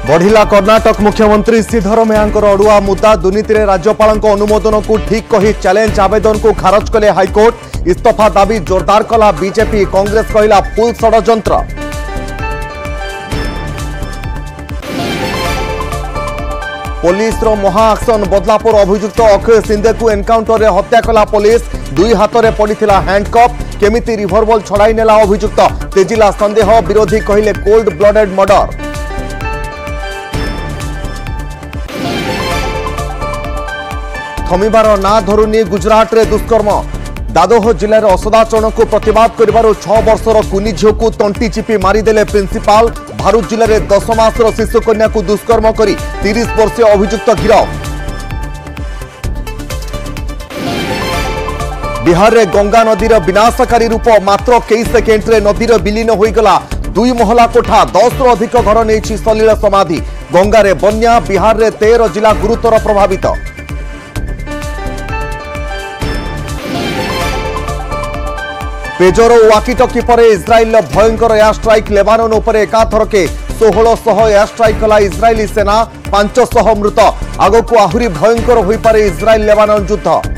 बढ़िला कर्णाटक मुख्यमंत्री सिद्धरमैयाଙ୍କର अड़ुआ मुद्दा दुर्नीति राज्यपाल अनुमोदन को ठीक कही चैलेंज आवेदन को खारज कले हाइकोर्ट। इस्तीफा दाबी जोरदार कला बीजेपी। कांग्रेस कहला फुल षड्यंत्र। पुलिस महाआक्शन बदलापुर अभियुक्त अक्षय सिंधे को एनकाउंटर में हत्या कला पुलिस। दुई हाथ में पड़ा हैंडकफ केमिति रिभल्वर छड़ाई नेला अभियुक्त। तेजिला संदेह विरोधी कहले कोल्ड ब्लडेड मर्डर। थमिबार ना धरुनी गुजरात रे दुष्कर्म। दादोह जिले में असदाचरण को प्रतिवाद कर 6 वर्षर कुनी झील को तंटी चिपी मारिदेले प्रिंसिपाल। भारूच जिले में 10 मासर शिशुकन्या को दुष्कर्म कर 30 वर्षीय अभियुक्त गिरफ। बिहार में गंगा नदीर विनाशकारी रूप मात्र कई सेकेंड रे नदीर विलीन होईगला। 2 महला कोठा 10 रु अधिक घर नहीं सलिल समाधि। गंगा रे बन्या। बिहार रे 13 जिला गुरुतर प्रभावित। पेजर और वाकीटकी पर इस्राएल भयंकर एयर स्ट्राइक। लेबानन उपर एकाथरके 1600 एयर स्ट्राइक कला इस्राएली सेना। 500 मृत। आगक आहुरी भयंकर हो पारे इस्राएल लेबानन युद्ध।